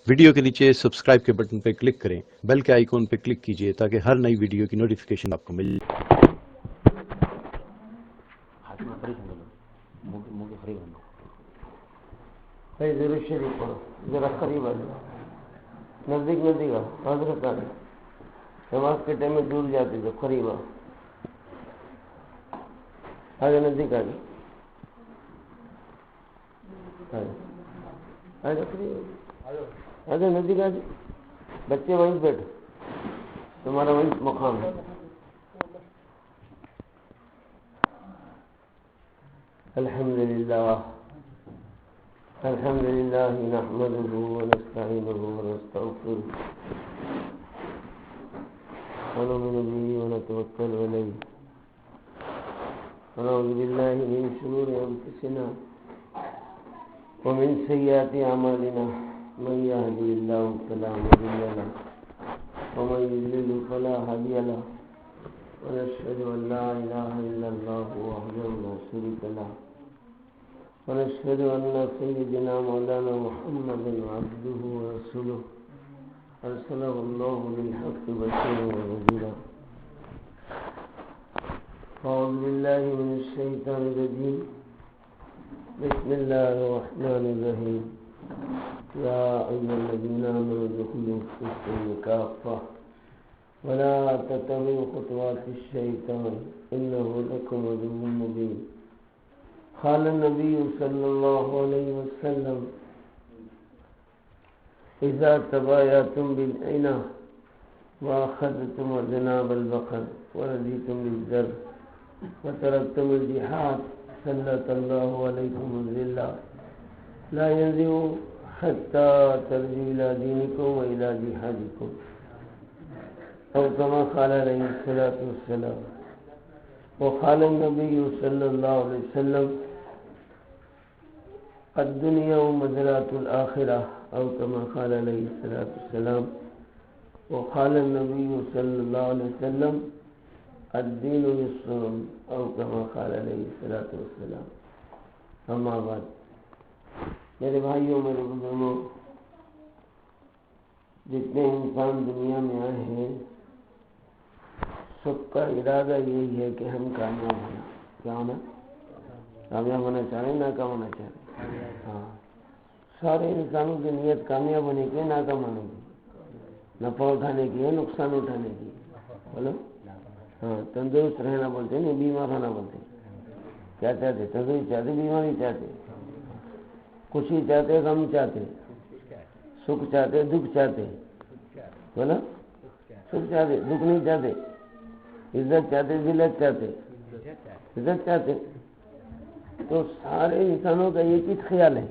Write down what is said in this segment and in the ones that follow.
Video کے نیچے subscribe کے بٹن پہ کلک کریں، بیل کے آئیکن پہ کلک کیجئے تاکہ ہر نئی ویڈیو کی نوٹیفیکیشن آپ کو مل جائے۔ ضرور شریف پڑھو، ذرا قریب آ جاؤ، نزدیک نزدیک آؤ، حضرت آ جاؤ، نماز کے ٹائم میں دور جاتے جو قریب آؤ، آگے نزدیک آ جاؤ، آ جاؤ قریب آ جاؤ، نزدیک آ جاؤ، بچے وہیں بیٹھو، تمہارا وہیں مقام ہے۔ الحمد للہ نحمده ونستعینه ونستغفره ونؤمن به ونتوکل علیہ ونعوذ باللہ من شرور انفسنا ومن سیئات اعمالنا من يهده الله فلا مضل له ومن يضلل فلا هادي له ونشهد ان لا اله الا الله وحده لا شريك له ونشهد أن سيدنا مولانا محمد عبده ورسوله أرسله الله بالحق بشيرا ونذيرا أعوذ بالله من الشيطان الرجيم بسم الله الرحمن الرحيم يا أيها الذين آمنوا ادخلوا في السلم كافة ولا تتبعوا خطوات الشيطان إنه لكم عدو مبين قال النبي صلى الله عليه وسلم إذا تبايعتم بالعينة وأخذتم أذناب البقر ورضيتم بالزر وتركتم الجهاد سلط الله عليكم الذلة لا ينزع حتى ترجعوا إلى دينكم وإلى جهادكم أو كما قال عليه الصلاة والسلام وقال النبي صلى الله عليه وسلم الدنيا مزرعة الآخرة أو كما قال عليه الصلاة والسلام وقال النبي صلى الله عليه وسلم الدين يسر أو كما قال عليه الصلاة والسلام۔ أما بعد، میرے بھائیوں، میرے بزرگوں، جتنے انسان دنیا میں آئے ہیں سب کا ارادہ یہی ہے کہ ہم کامیاب ہونا۔ کیا ہونا؟ کامیاب ہونا چاہ رہے ہیں، ناکام ہونا چاہ رہے ہیں؟ ہاں، سارے انسانوں کی نیت کامیاب ہونے کی ہے، ناکام ہونے کی، نفع اٹھانے کی ہے، نقصان اٹھانے کی۔ بولو ہاں، تندرست رہنا بولتے نہیں، بیمار ہونا بولتے۔ کیا چاہتے؟ تندرست چاہتے، بیماری چاہتے، خوشی چاہتے، غم چاہتے، سکھ چاہتے، دکھ چاہتے۔ بولو سکھ چاہتے، دکھ نہیں چاہتے، عزت چاہتے، ذلت چاہتے، عزت چاہتے۔ تو سارے انسانوں کا ایک ہی خیال ہے،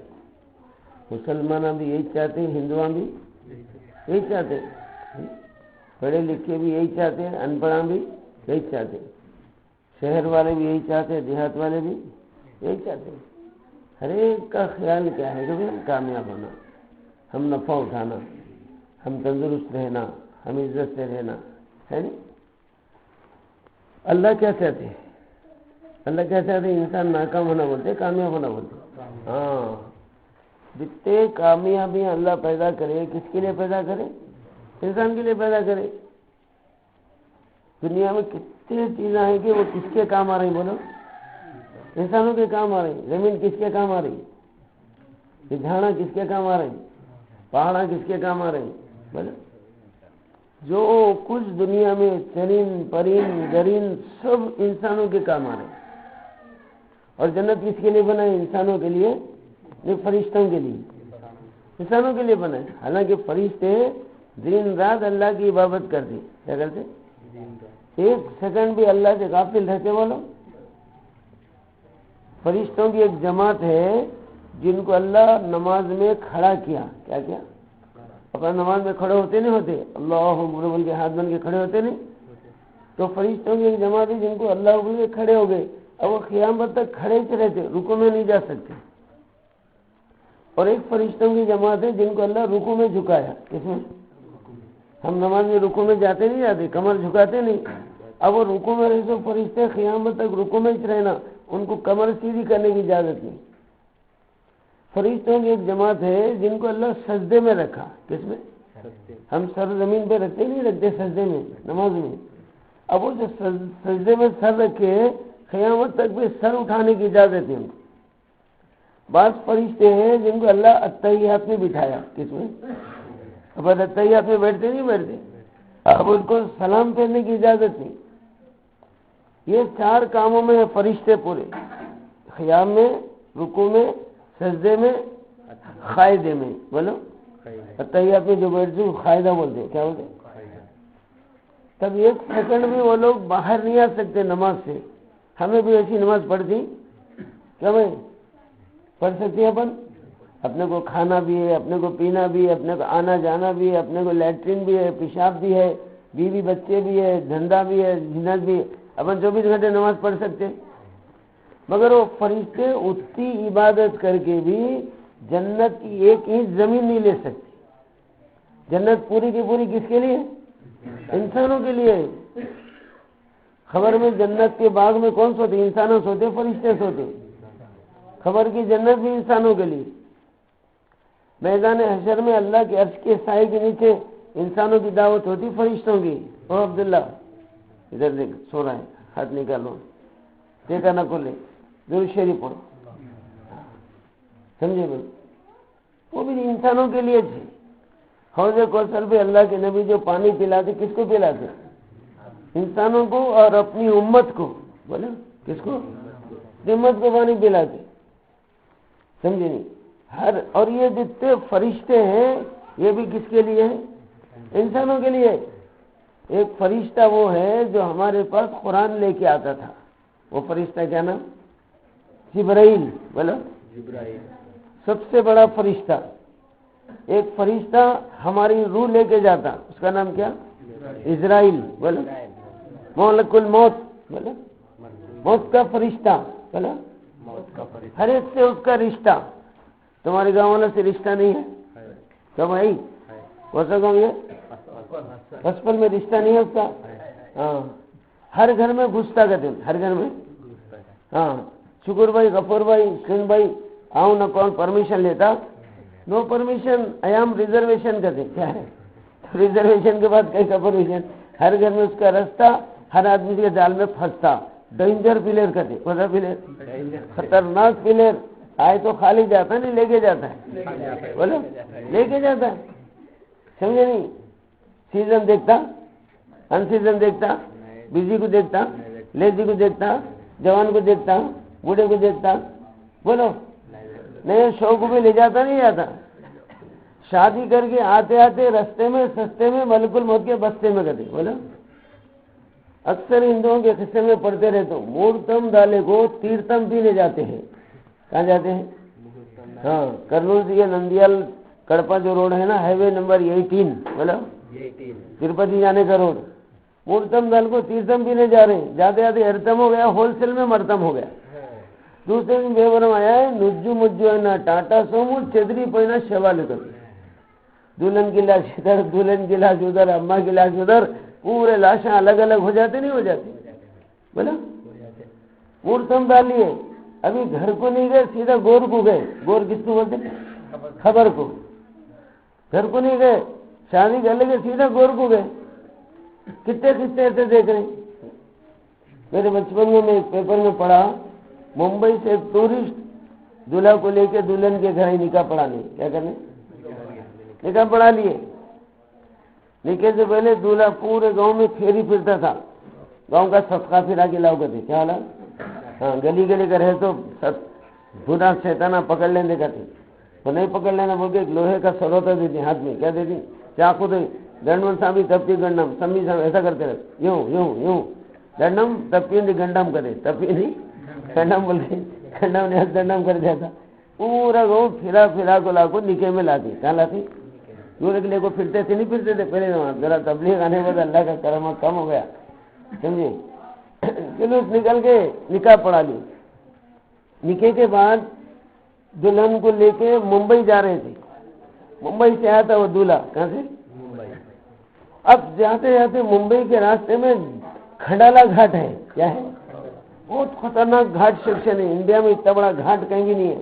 مسلمان بھی یہی چاہتے ہیں، ہندوان بھی یہی چاہتے ہیں، پڑھے لکھے بھی یہی چاہتے ہیں، ان پڑھا بھی یہی چاہتے ہیں، شہر والے بھی یہی چاہتے ہیں، دیہات والے بھی یہی چاہتے ہیں۔ ہر ایک کا خیال کیا ہے کہ ہم کامیاب ہونا، ہم نفع اٹھانا، ہم تندرست رہنا، ہم عزت سے رہنا، ہے نہیں؟ اللہ کیا چاہتے ہیں؟ اللہ کیا چاہتے ہیں؟ انسان ناکام ہونا بولتے، کامیاب ہونا بولتے۔ ہاں، جتنے کامیابیاں اللہ پیدا کرے، کس کے لیے پیدا کرے؟ انسان کے لیے پیدا کرے۔ دنیا میں کتنی چیزیں ہیں کہ وہ کس کے کام آ رہی؟ بولو، انسانوں کے کام آ رہی۔ زمین کس کے کام آ رہی؟ یہ جھاڑا کس کے کام آ رہی؟ پہاڑا کس کے کام آ رہی؟ بولو، جو کچھ دنیا میں چرین پرین گرین سب انسانوں کے کام آ رہے ہیں۔ اور جنت کس کے لیے بنائے؟ انسانوں کے لیے نہیں، فرشتوں کے لیے، انسانوں کے لیے بنائے۔ حالانکہ فرشتے دن رات اللہ کی عبادت کرتے، کیا کرتے؟ ایک سیکنڈ بھی اللہ سے غافل رہتے۔ بولو، فرشتوں کی ایک جماعت ہے جن کو اللہ نماز میں کھڑا کیا۔ کیا کیا؟ اپنا نماز میں کھڑے ہوتے نہیں ہوتے، اللہ اکبر بول کے ہاتھ بن کے کھڑے ہوتے نہیں؟ تو فرشتوں کی ایک جماعت ہے جن کو اللہ بول کے کھڑے ہو گئے، اب وہ قیامت تک کھڑے ہی رہتے، رکوع میں نہیں جا سکتے۔ اور ایک فرشتوں کی جماعت ہے جن کو اللہ رکوع میں جھکایا۔ کس میں؟ ہم نماز میں رکوع میں جاتے نہیں جاتے، کمر جھکاتے نہیں، اب وہ رکوع میں رہے تو فرشتے قیامت تک رکوع میں ہی رہنا، ان کو کمر سیدھی کرنے کی اجازت نہیں۔ فرشتوں کی ایک جماعت ہے جن کو اللہ سجدے میں رکھا. کس میں؟ ہم سر زمین پہ رکھتے نہیں رکھتے سجدے میں نماز میں. اب وہ جو سجدے میں سر رکھے قیامت تک بھی سر اٹھانے کی اجازت ہے ان کو. بعض فرشتے ہیں جن کو اللہ اتحیات میں بٹھایا. کس میں؟ اب اتحیات میں بیٹھتے نہیں بیٹھتے. اب ان کو سلام پھیرنے کی اجازت نہیں. یہ 4 کاموں میں فرشتے پورے، قیام میں، رکوع میں، سجدے میں، قاعدے میں. بولو اتحیات میں جو بیٹھ جو قاعدہ بولتے ہیں. کیا بولتے ہیں؟ تب 1 سیکنڈ بھی وہ لوگ باہر نہیں آ سکتے نماز سے. ہمیں بھی ایسی نماز پڑھتی کیا بھائی؟ پڑھ سکتی ہیں اپن. اپنے کو کھانا بھی ہے، اپنے کو پینا بھی ہے، اپنے کو آنا جانا بھی ہے، اپنے کو لیٹرین بھی ہے، پیشاب بھی ہے، بیوی بچے بھی ہے، دھندا بھی ہے، جنت بھی ہے. اپن 24 گھنٹے نماز پڑھ سکتے. مگر وہ فرشتے اتنی عبادت کر کے بھی جنت کی 1 انچ زمین نہیں لے سکتے. جنت پوری کی پوری کس کے لیے؟ انسانوں کے لیے. خبر میں جنت کے باغ میں کون سوتے؟ انسانوں سوتے، فرشتے سوتے. خبر کی جنت بھی انسانوں کے لیے. میدان حشر میں اللہ کے عرش کے سائے کے نیچے انسانوں کی دعوت ہوتی، فرشتوں کی. او عبداللہ ادھر دیکھ، سو رہا ہے، ہاتھ نکالو، دیکھا نہ کھولے، درود شریف پڑھو. سمجھے بھائی؟ وہ بھی انسانوں کے لیے تھے. حوض کوثر پہ اللہ کے نبی جو پانی پلاتے، کس کو پلاتے؟ انسانوں کو اور اپنی امت کو. بولے کس کو؟ امت کو پانی پلاتے. سمجھے نہیں؟ اور یہ جتنے فرشتے ہیں یہ بھی کس کے لیے ہیں؟ انسانوں کے لیے. ایک فرشتہ وہ ہے جو ہمارے پاس قرآن لے کے آتا تھا. وہ فرشتہ کیا نام؟ جبرائیل. بولو جبرائیل. سب سے بڑا فرشتہ. ایک فرشتہ ہماری روح لے کے جاتا، اس کا نام کیا؟ اسرائیل. بولو ملک الموت. بولو موت کا فرشتہ. بولو ہر ایک سے اس کا رشتہ. تمہارے گاؤں والوں سے رشتہ نہیں ہے کیا بھائی؟ کون سا گاؤں یہ؟ بچپن میں رشتہ نہیں ہے اس کا. ہاں ہر گھر میں گھستا کہتے ہیں، ہر گھر میں. ہاں شکر بھائی، غفور بھائی، سنگھ بھئی آؤں نہ کون پرمیشن لیتا؟ نو پرمیشن، ایام ریزرویشن کہتے ہیں. کیا ہے ریزرویشن کے بعد کیسا پرمیشن؟ ہر گھر میں اس کا رستہ، ہر آدمی کے جال میں پھنستا. ڈینجر پلیئر کہتے ہیں. کون سا پلیئر؟ خطرناک پلیئر. آئے تو خالی جاتا نہیں، لے کے جاتا ہے. بولو لے کے جاتا ہے. سمجھے نہیں؟ سیزن دیکھتا، ان سیزن دیکھتا، بزی کو دیکھتا، لیزی کو دیکھتا، جوان کو دیکھتا، بوڑھے کو دیکھتا. بولو نئے شو کو بھی لے جاتا نہیں جاتا. شادی کر کے آتے آتے رستے میں سستے میں ملک الموت کے بستے میں کرتے. بولو اکثر ہندوؤں کے قصے میں پڑھتے رہتے ہوں، مورتم ڈالے کو تیرتم پینے جاتے ہیں. کہاں جاتے ہیں؟ ہاں کرنول سے یہ نندیال کڑپا جو روڈ ہے نا، ہائی وے نمبر 18. بولو تروپتی جانے کا روڈ. مورتم دل کو تیرتم پینے جا رہے ہیں، جاتے جاتے ارتم ہو گیا، ہول سیل میں مرتم ہو گیا. دوسرے دن بے برم آیا ہے، نجو مجو ہے نا ٹاٹا سومو چھتری پہنا شوال کر. دلہن کی لاش ادھر، دلہن کی لاش ادھر، اماں کی لاش ادھر، پورے لاشیں الگ الگ ہو جاتے نہیں ہو جاتے؟ بولا مورتم ڈال لیے. ابھی گھر کو نہیں گئے، سیدھا گور کو گئے. گور کس کو بولتے ہیں؟ خبر کو. گھر کو نہیں گئے، شادی کر لے گئے، سیدھا گور کو گئے. کتنے قصے ایسے دیکھ رہے ہیں. میرے بچپن میں ایک پیپر میں پڑھا، ممبئی سے ایک ٹورسٹ دلہا کو لے کے دلہن کے گھر نکاح پڑھانے. کیا کرنے؟ نکاح پڑھا لیے. نکاح سے پہلے دلہا پورے گاؤں میں پھیری پھرتا تھا. گاؤں کا صفقہ پھرا کے لاؤ کرتے. کیا حال ہے؟ ہاں گلی گلی کا رہے تو بھونا شیطانہ پکڑ لینے کہتے. وہ نہیں پکڑ لینا بول کے ایک لوہے کا سروتا دیتی ہاتھ میں. کیا دیتی؟ چاقو دے. گنڈم سامی تپی گنڈم سمی سام ایسا کرتے رہتے. یوں یوں یوں گنڈم تپی نہیں گنڈم کرے، تپی نہیں گنڈم بولتے. گنڈم نے گنڈم کر جاتا. پورا گاؤں پھرا پھرا کو لا کو نکے میں لاتی. کہاں لاتی؟ یوں کے لے کو پھرتے تھے نہیں پھرتے تھے پہلے زمانے. ذرا تبلیغ آنے بعد اللہ کا کرم کم ہو گیا. سمجھے؟ جلوس نکل کے نکاح پڑھا لی. نکاح کے بعد دلہن کو لے کے ممبئی جا رہے تھے. ممبئی سے آیا تھا وہ دولہا. کہاں سے؟ ممبئی. اب جاتے جاتے ممبئی کے راستے میں کھنڈالا گھاٹ ہے. کیا ہے؟ بہت خطرناک گھاٹ سیکشن ہے. انڈیا میں اتنا بڑا گھاٹ کہیں بھی نہیں ہے.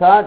60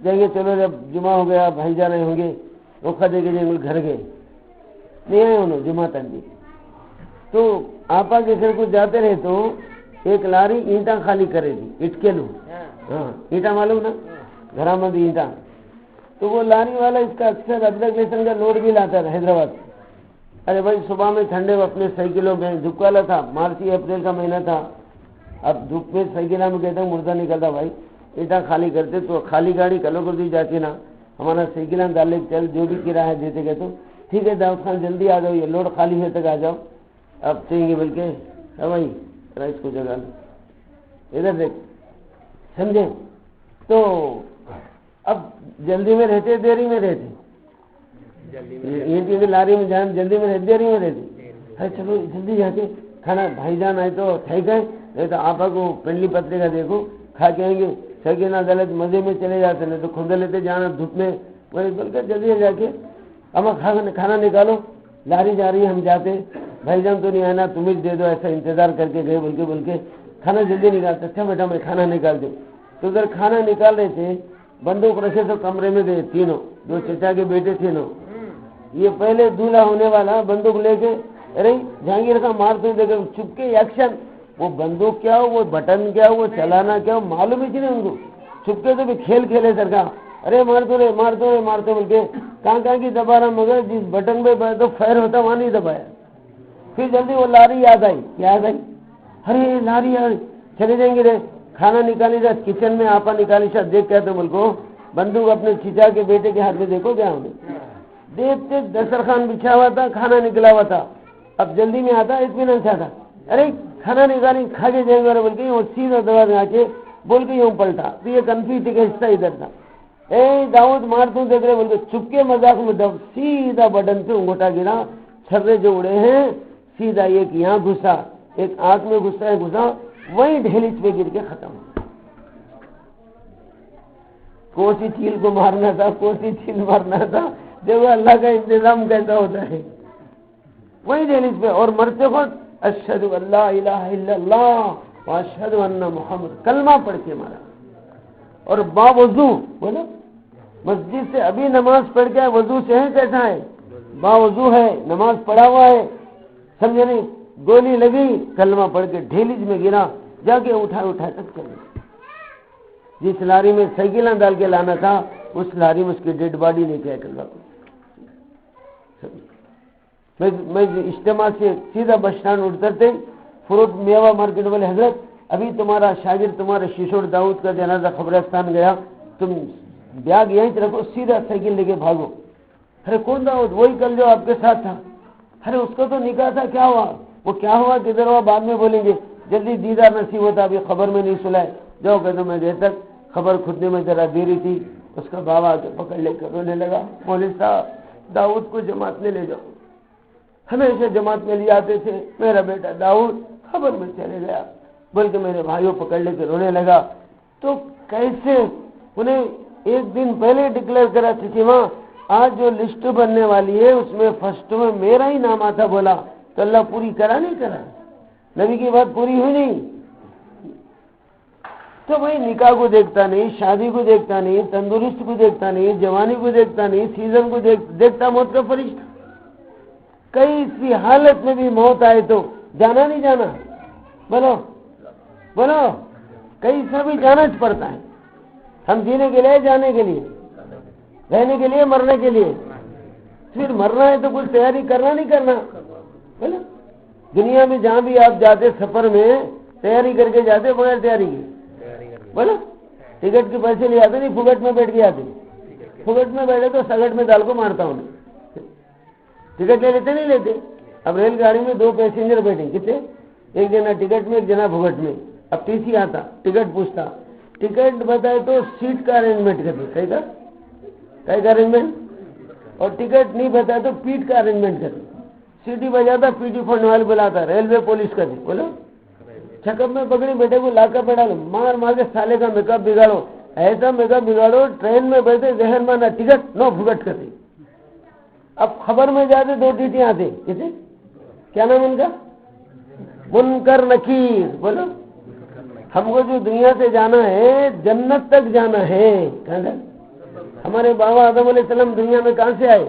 جائیں گے چلو جب جمعہ ہو گیا بھائی جا رہے ہوں گے روکا دے کے جائیں گے گھر گئے نہیں آئے انہوں جمعہ تک بھی. تو آپا کے گھر کو جاتے رہے تو ایک لاری اینٹا خالی کرے تھی اٹکے لو. ہاں اینٹا معلوم نا گھر میں اینٹا. تو وہ لاری والا اس کا اکثر ادرک لہسن کا لوڈ بھی لاتا تھا حیدرآباد. ارے بھائی صبح میں ٹھنڈے اپنے سائیکلوں میں دھوپ والا تھا مارچ اپریل کا مہینہ تھا. اب دھوپ میں سائیکلوں میں کہتے ہیں مردہ نکلتا بھائی اینٹا خالی کرتے تو خالی گاڑی کلو کر دی جاتی نا ہمارا سائیکلیں ڈالے چل جو بھی کرایہ دیتے گئے تو ٹھیک ہے داؤد خان جلدی آ جاؤ یہ لوڈ خالی ہے تک آ جاؤ. اب چاہیں گے بلکہ ہے بھائی اس کو جگہ لو ادھر دیکھ سمجھے. تو اب جلدی میں رہتے دیری میں رہتے یہ لاری میں جان جلدی میں رہتے دیری میں رہتے. ارے چلو جلدی جا کے کھانا بھائی جان آئے تو ٹھیک ہے نہیں تو آپا کو پنڈلی پترے کا دیکھو کھا کے آئیں گے سکینہ غلط مزے میں چلے جاتے نہیں تو کھندے لیتے جانا دھوپ میں وہی بول کر جلدی جا کے اما کھانا نکالو لاری جا رہی ہے ہم جاتے بھائی جان تو نہیں آنا تمہیں دے دو ایسا انتظار کر کے گئے بول کے کھانا جلدی نکالتے. اچھا بیٹا میں کھانا نکال دوں. تو ادھر کھانا نکال رہے تھے بندوق رکھے تو کمرے میں گئے تینوں جو چچا کے بیٹے تھے نو. یہ پہلے دولہا ہونے والا بندوق لے کے ارے جہانگیر کا مارتے دیکھے چپ کے ایکشن وہ بندوق کیا ہو وہ بٹن کیا ہو وہ چلانا کیا ہو معلوم ہی نہیں ان کو. چپ کے تو بھی کھیل کھیلے سر کا ارے مارتے بول کے کہاں کی دبا رہا مگر جس بٹن پہ تو فائر ہوتا وہاں نہیں دبایا. پھر جلدی وہ لاری یاد آئی یاد آئی ارے لاری چلے جائیں گے رے کھانا نکالی جا کچن میں آپا نکالی شاید دیکھ کہتے مل کو بندوق اپنے چچا کے بیٹے کے ہاتھ میں دیکھو کیا ہوں دیکھتے دسترخوان بچھا ہوا تھا کھانا نکلا ہوا تھا. اب جلدی میں آتا اطمینان سے آتا ارے کھانا نکالی کھا کے جائیں گے بول کے وہ سیدھا دبا میں آ کے بول کے یوں پلٹا. تو یہ کنفیوز کا حصہ ادھر تھا. اے داؤد مارتوں دیکھ رہے بول کے چپ کے مذاق میں دب سیدھا بٹن سے انگوٹا گرا چھرے جو اڑے ہیں سیدھا ایک یہاں گھسا ایک آنکھ میں گھسا وہیں ڈھیلچ پہ گر کے ختم. کوسی چیل کو مارنا تھا کوسی چیل مارنا تھا دیکھو اللہ کا انتظام کیسا ہوتا ہے وہیں ڈھیلچ پہ. اور مرتے خود اشہد ان لا الہ الا اللہ واشہد ان محمد کلمہ پڑھ کے مارا. اور باوضو بولو مسجد سے ابھی نماز پڑھ کے وضو سے ہے کیسا ہے باوضو ہے نماز پڑھا ہوا ہے سمجھے نہیں گولی لگی کلمہ پڑھ کے ڈھیلج میں گرا جا کے اٹھا تک چلے. جس لاری میں سائیکلیں ڈال کے لانا تھا اس لاری میں اس کی ڈیڈ باڈی نہیں کیا کلمہ میں اجتماع سے سیدھا بس اسٹینڈ اترتے فروٹ میوہ مارکیٹ والے حضرت ابھی تمہارا شاگرد تمہارے شیشوڑ داؤد کا جنازہ قبرستان گیا تم بیاگ یہیں رکھو سیدھا سائیکل لے کے بھاگو. ارے کون داؤد وہی کل جو آپ کے ساتھ تھا. ارے اس کو تو نکاح تھا کیا ہوا وہ کیا ہوا کدھر ہوا بعد میں بولیں گے جلدی دیدار نصیب ہوتا ابھی خبر میں نہیں سلائے جاؤ کہتے میں دیر تک خبر کھدنے میں ذرا دیری تھی. اس کا بابا آ کے پکڑ لے کر رونے لگا مولوی صاحب داؤد کو جماعت میں لے جاؤ ہمیشہ جماعت میں لے آتے تھے میرا بیٹا داؤد خبر میں چلے گیا بول کے میرے بھائیوں پکڑ لے کے رونے لگا. تو کیسے انہیں ایک دن پہلے ڈکلیئر کرا تھی وہاں آج جو لسٹ بننے والی ہے اس میں فرسٹ میں میرا ہی نام آتا بولا تو اللہ پوری کرا نہیں کرا نبی کی بات پوری ہوئی نہیں. تو بھائی نکاح کو دیکھتا نہیں شادی کو دیکھتا نہیں تندرست کو دیکھتا نہیں جوانی کو دیکھتا نہیں سیزن کو دیکھتا موت کا فرشتہ. کئی سی حالت میں بھی موت آئے تو جانا نہیں جانا بولو کئی سا بھی جانا پڑتا ہے. ہم جینے کے لیے جانے کے لیے رہنے کے لیے مرنے کے لیے پھر مرنا ہے تو کچھ تیاری کرنا نہیں کرنا بولو. دنیا میں جہاں بھی آپ جاتے سفر میں تیاری کر کے جاتے بغیر تیاری کی بولو ٹکٹ کے پیسے لے آتے نہیں پھگٹ میں بیٹھ کے آتے پھگٹ میں بیٹھے تو سگٹ میں دال کو مارتا ہوں ٹکٹ لے لیتے نہیں لیتے. اب ریل گاڑی میں 2 پیسنجر بیٹھے کتنے ایک جنا ٹکٹ میں ایک جنا بھگٹ میں. اب ٹی سی آتا ٹکٹ پوچھتا ٹکٹ بتائے تو سیٹ کا ارینجمنٹ کرتے کئی کا ارینجمنٹ اور ٹکٹ نہیں بتائے تو پیٹ کا ارینجمنٹ کرتے. سیٹی بجاتا پیٹی فنڈ والے بلاتا ریلوے پولیس کا بولو چھکپ میں پکڑی بیٹے کو لا کر بیٹھا لو مار کے سالے کا میک اپ بگاڑو ایسا میک اپ بگاڑو ٹرین میں بیٹھے ذہن میں نہ ٹکٹ نو بھگٹ کرتے. اب خبر میں جاتے 2 ٹیٹیاں آتے کسے کیا نام ان کا منکر نکیر بولو. ہم کو جو دنیا سے جانا ہے جنت تک جانا ہے ہمارے بابا آدم علیہ السلام دنیا میں کہاں سے آئے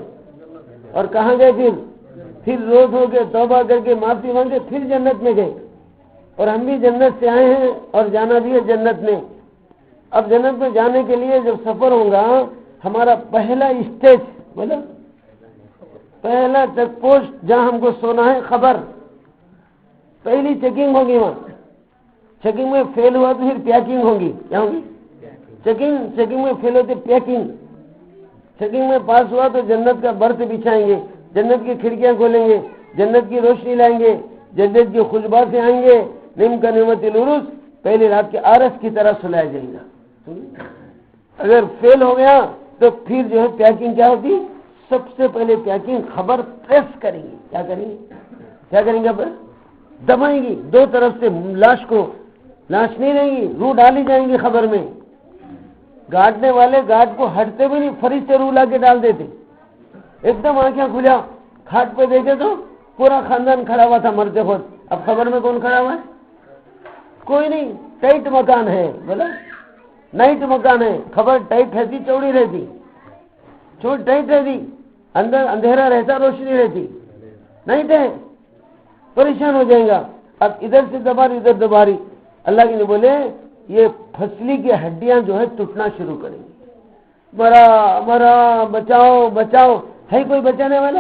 اور کہاں گئے؟ پھر روز ہو کے توبہ کر کے معافی مانگے پھر جنت میں گئے، اور ہم بھی جنت سے آئے ہیں اور جانا بھی ہے جنت میں۔ اب جنت میں جانے کے لیے جب سفر ہوگا، ہمارا پہلا اسٹیج بولو، پہلا چیک پوسٹ جہاں ہم کو سونا ہے خبر، پہلی چیکنگ ہوگی وہاں۔ چیکنگ میں فیل ہوا تو پھر پیکنگ ہوگی، کیا ہوگی؟ چیکنگ میں فیل ہوتے پیکنگ، چیکنگ میں پاس ہوا تو جنت کا برت بچھائیں گے، جنت کی کھڑکیاں کھولیں گے، جنت کی روشنی لائیں گے، جنت کی خوشبو سے آئیں گے، نیم کا نعمت العروس، پہلی رات کے عرس کی طرح سلایا جائے گا۔ اگر فیل ہو گیا تو پھر جو ہے پیکنگ کیا ہوتی؟ سب سے پہلے پیکنگ خبر پریس کریں گے، کیا کریں گے؟ کیا کریں گے؟ دبائیں گی دو طرف سے لاش کو، لاش نہیں رہیں گی، روح ڈالی جائیں گی خبر میں۔ گاڑنے والے گارڈ کو ہٹتے بھی نہیں، فرشتے روح لا کے ڈال دیتے، ایک دم آنکھیں کھلا، کھاٹ پہ دیکھے تو پورا خاندان کھڑا ہوا تھا مرتے خود۔ اب خبر میں کون کھڑا ہوا ہے؟ کوئی نہیں، ٹائٹ مکان ہے، بولا نائٹ مکان ہے، خبر ٹائٹ رہتی چوڑی رہتی، ٹائٹ رہتی، اندر اندھیرا رہتا روشنی رہتی، نائٹ ہے، پریشان ہو جائے گا۔ اب ادھر سے دباری ادھر دباری، اللہ کے نے بولے یہ پھسلی کی ہڈیاں جو ہے ٹوٹنا شروع کریں گی، مرا مرا بچاؤ بچاؤ، ہے کوئی بچانے والا؟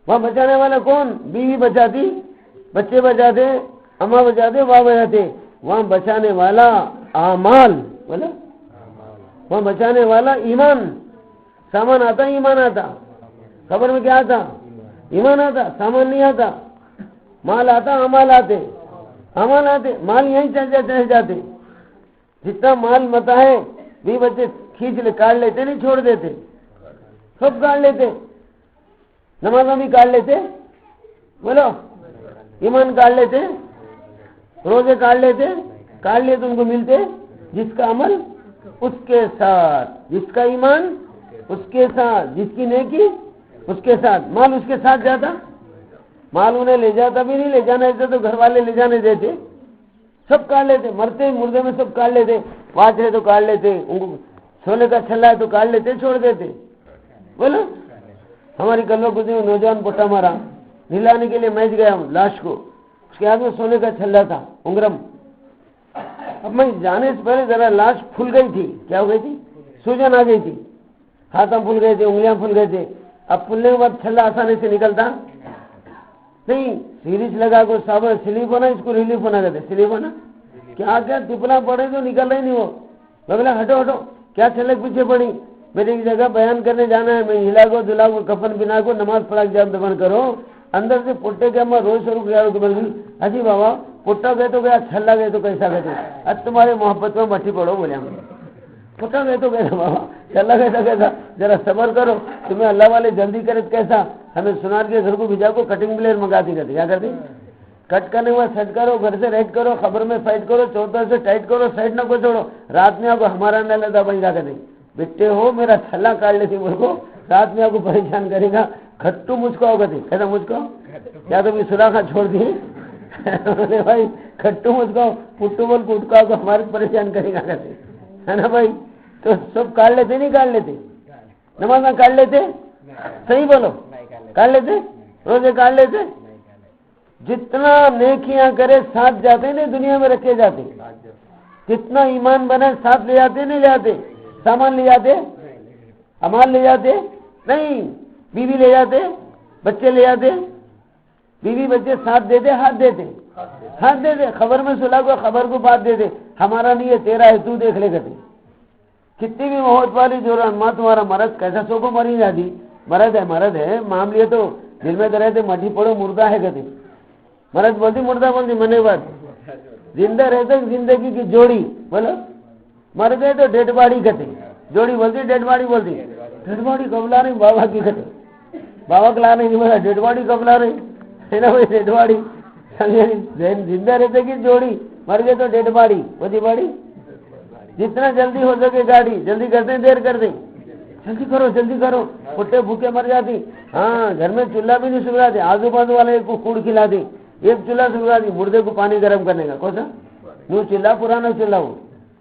وہاں بچانے والا کون؟ بیوی بچاتی، بچے بچاتے، اماں بچاتے، باپ بچاتے، وہاں بچانے والا اعمال، بولا وہاں بچانے والا ایمان۔ سامان آتا ایمان آتا، خبر میں کیا آتا؟ ایمان آتا، سامان نہیں آتا، مال آتا، اعمال آتے، اعمال آتے، مال یہیں چل جاتے، جتنا مال متا ہے بھی بچے کھینچ لے، کاٹ لیتے، نہیں چھوڑ دیتے، سب کاٹ لیتے، نمازاں بھی کاٹ لیتے، بولو ایمان کاٹ لیتے، روزے کاٹ لیتے تو ان کو ملتے جس کا عمل اس کے ساتھ، جس کا ایمان اس کے ساتھ، جس کی نیکی اس کے ساتھ، مال اس کے ساتھ جاتا، مال انہیں لے جاتا بھی نہیں، لے جانا دیتے تو گھر والے لے جانے دیتے، سب کاٹ لیتے، مرتے مردے میں سب کاٹ لیتے، واچ ہے تو کاٹ لیتے، ان کو سونے کا چھلا ہے تو کاٹ لیتے، چھوڑ دیتے۔ بولو ہماری کلو گزری نوجوان پٹا مارا، نہلانے کے لیے میں گیا لاش کو، اس کے ہاتھ میں سونے کا چھلا تھا، انگرم۔ اب میں جانے سے پہلے ذرا لاش پھول گئی تھی، کیا ہو گئی تھی؟ سوجن آ گئی تھی، ہاتھوں پھول گئے تھے، انگلیاں پھول گئے تھے۔ اب پھولنے کے بعد چھلا آسانی سے نکلتا نہیں، سیریز لگا کو صابن سلیپ ہونا، اس کو ریلیف ہونا کہتے، سلیپ ہونا کیا ٹپنا پڑے تو نکل رہی نہیں وہ، میں بولا ہٹو ہٹو، کیا چھلک پیچھے پڑی، میری ایک جگہ بیان کرنے جانا ہے، میں ہلا کو دلا کو کفن بنا کو نماز پڑھا کے جب دفن کرو، اندر سے پٹے کے میں روز شروع کیا اجی بابا پٹا گئے تو گیا، چھلا گئے تو کیسا گئے، اب تمہارے محبت میں مٹھی پڑو، بولے ہم پٹا گئے تو گئے بابا، چھلا گئے تو کیسا، ذرا صبر کرو، تمہیں اللہ والے جلدی کرے کیسا، ہمیں سنار کے گھر کو بھیجا کو کٹنگ بلیڈ منگاتی کرتے، کیا کرتے، کٹ کرنے کے بعد سیٹ کرو، گھر سے ریٹ کرو، خبر میں فائٹ کرو، چوتھا سے ٹائٹ کرو، سائڈ نہ کو چھوڑو، رات میں آپ کو ہمارا نہ لگا بن جا کر بیٹے ہو میرا چھلا کاٹ لیتی مجھ کو، رات میں آپ کو پریشان کرے گا، کھٹو مجھ کو ہوگا، کہتا مجھ کو کیا تو سوراخا چھوڑ دی بھائی، کھٹو مجھ کو پٹو بول پٹکا کو ہمارے پریشان کرے گا کہتے ہے نا بھائی، تو سب کاٹ لیتے نہیں کاٹ لیتے، نماز نہ کاٹ لیتے، صحیح بولو کاٹ لیتے، روزے کاٹ لیتے، جتنا نیکیاں کرے ساتھ جاتے نہیں دنیا میں رکھے جاتے، جتنا ایمان بنے ساتھ لے جاتے نہیں لے جاتے، سامان لے جاتے، امال لے جاتے نہیں، بیوی لے جاتے، بچے لے جاتے، بیوی بچے ساتھ دیتے، ہاتھ دیتے، خبر میں سلا کو خبر کو بات دیتے، ہمارا نہیں ہے تیرا ہے تو دیکھ لے کرتے، کتنی بھی محبت والی جو ماں تمہارا مرد کیسا سو کو مری جاتی، مرد ہے معاملے تو دل میں رہتے مٹھی پڑو مردہ ہے کہتے، مرد بولتی مردہ بولتی منے بات، زندہ رہتے زندگی کی جوڑی، بولو مر گئے تو ڈیڈ باڈی کہتے، جوڑی بولتی ڈیڈ باڈی بولتی، ڈیڈ باڈی کب لا رہی بابا کی کہتے، بابا کو لا رہی نہیں بولا ڈیڈ باڈی کب لا رہی ہے نا بھائی، ڈیڈ باڈی زندہ رہتے کی جوڑی، مر گئے تو ڈیڈ باڈی بولتی باڈی، جتنا جلدی ہو سکے گاڑی جلدی کرتے ہیں، دیر کر دیں، جلدی کرو، پٹے بھوکے مر جاتی، ہاں گھر میں چولہا بھی نہیں سلگاتے، آزو بازو والے کو کوڑ کھلاتے، ایک چولہا سلگا دی، مردے کو پانی گرم کرنے کا، کون سا وہ چولہا پرانا چولہا ہو،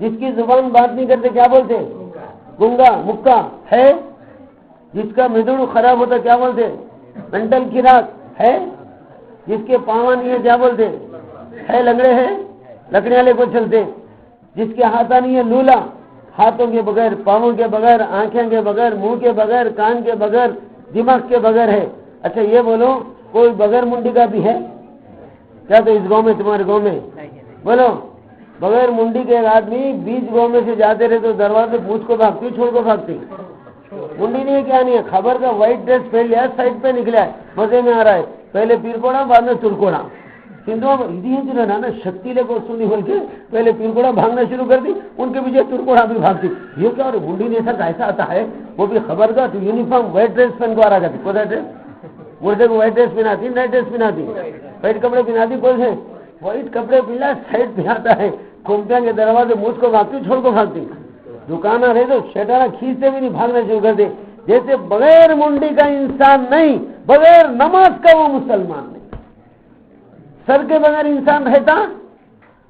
جس کی زبان بات نہیں کرتے کیا بولتے؟ گنگا مکا ہے. جس کا مدڑو خراب ہوتا کیا بولتے؟ مینٹل کراک ہے. جس کے پاؤں نہیں ہے کیا بولتے؟ ہے لنگڑے ہیں، لکڑی والے کو چلتے. جس کے ہاتھ نہیں ہے لولا، ہاتھوں کے بغیر، پاؤں کے بغیر، آنکھیں کے بغیر، منہ کے بغیر، کان کے بغیر، دماغ کے بغیر ہے. اچھا یہ بولو کوئی بغیر منڈی کا بھی ہے کیا؟ تو اس گاؤں میں، تمہارے گاؤں میں بولو بغیر منڈی کے ایک آدمی بیچ گاؤں میں سے جاتے رہے تو دروازے پوچھ کو بھاگتی، چھوڑ کو بھاگتی. منڈی نہیں ہے کیا نہیں ہے، خبر کا وائٹ ڈریس پہن لیا، سائڈ پہ نکلا ہے، مزے میں آ رہا ہے. پہلے پیر کوڑا بعد میں ترکوڑا. ہندوؤں میں نا شکتی لے کو سنی بول کے پہلے پیر کوڑا بھاگنا شروع کر دی، ان کے پیچھے ترکوڑا بھی بھاگتی. یہ کیا اور منڈی نہیں سر ایسا آتا ہے، وہ بھی خبر کا یونیفارم وائٹ ڈریس پہن کو آ رہا کرتی. کو ڈریس مردے کو وائٹ ڈریس پہناتی، نائٹ ڈریس پہناتی، وائٹ کپڑے پہناتی. کون سے وائٹ کپڑے پہنا سائڈ پہ آتا ہے، کھومٹیاں کے دروازے مجھ کو بھاگتی، چھوڑ کو بھاگتی. دکان رہے تو شیطانہ کھینچتے بھی نہیں، بھاگنا شروع کر دے. جیسے بغیر منڈی کا انسان نہیں، بغیر نماز کا وہ مسلمان نہیں. سر کے بغیر انسان رہتا،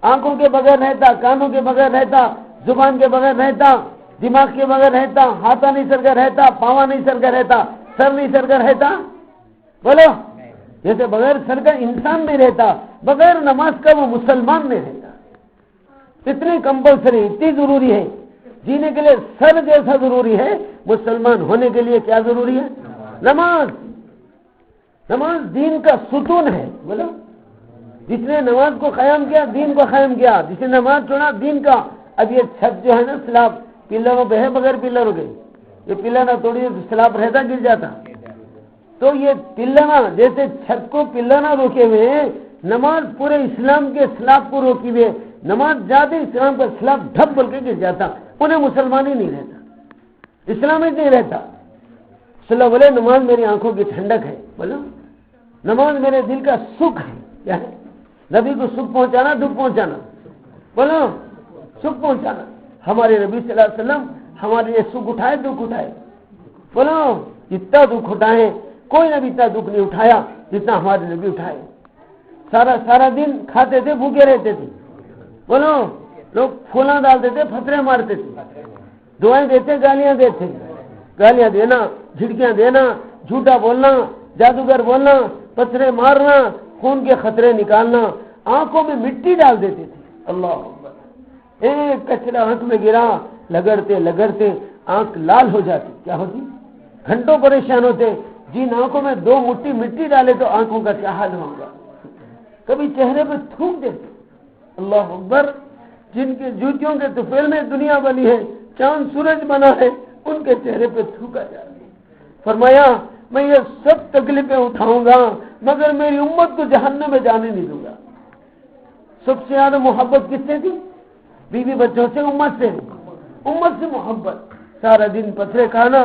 آنکھوں کے بغیر رہتا، کانوں کے بغیر رہتا، زبان کے بغیر رہتا، دماغ کے بغیر رہتا، ہاتھا نہیں سر کا رہتا، پاوا نہیں سر کا رہتا، سر نہیں سر کا رہتا. بولو جیسے بغیر سر کا انسان نہیں رہتا، بغیر نماز کا وہ مسلمان نہیں رہتا. اتنی کمپلسری، اتنی ضروری ہے. جینے کے لیے سر جیسا ضروری ہے، مسلمان ہونے کے لیے کیا ضروری ہے؟ نماز. نماز دین کا ستون ہے. بولو جس نے نماز کو قائم کیا دین کو قائم کیا، جس نے نماز چھوڑا دین کا. اب یہ چھت جو ہے نا سلاب پلروں پہ ہے، بغیر پلروں کے یہ پلر نہ توڑیے سلاب رہتا گر جاتا. تو یہ پلنا جیسے چھت کو پلر نہ روکے ہوئے ہیں، نماز پورے اسلام کے سلاب کو روکی ہوئے. نماز جاتے اسلام کا سلاب ڈھپ بول کے گر جاتا، انہیں مسلمان ہی نہیں رہتا، اسلام ہی نہیں رہتا. صلی بولے نماز میری آنکھوں کی ٹھنڈک ہے. بولو نماز میرے دل کا سکھ ہے. کیا ہے؟ نبی کو سکھ پہنچانا، دکھ پہنچانا. بولو سکھ پہنچانا. ہمارے نبی صلی اللہ علیہ وسلم ہمارے لیے سکھ اٹھائے، دکھ اٹھائے. بولو اتنا دکھ اٹھائے، کوئی نبی اتنا دکھ نہیں اٹھایا جتنا ہمارے نبی اٹھائے. سارا دن کھاتے تھے، بھوکے رہتے تھے. بولو لوگ پھولاں ڈالتے تھے، پتھرے مارتے تھے، دعائیں دیتے، گالیاں دیتے. گالیاں دینا، جھڑکیاں دینا، جھوٹا بولنا، جادوگر بولنا، پتھرے مارنا، خون کے خطرے نکالنا، آنکھوں میں مٹی ڈال دیتے تھے. اللہ اکبر. ایک کچرا آنکھ میں گرا، لگڑتے لگڑتے آنکھ لال ہو جاتی. کیا ہوتی؟ گھنٹوں پریشان ہوتے. جن آنکھوں میں 2 مٹھی مٹی ڈالے تو آنکھوں کا کیا حال ہوگا. کبھی چہرے پہ تھوک دیتے. اللہ اکبر. جن کے جوتیوں کے طفیل میں دنیا بنی ہے، چاند سورج بنا ہے، ان کے چہرے پہ تھوکا جا رہا ہے. فرمایا میں یہ سب تکلیفیں اٹھاؤں گا مگر میری امت کو جہنم میں جانے نہیں دوں گا. سب سے زیادہ محبت کس سے تھی؟ بیوی بچوں سے، امت سے. امت سے محبت. سارا دن پتھرے کھانا،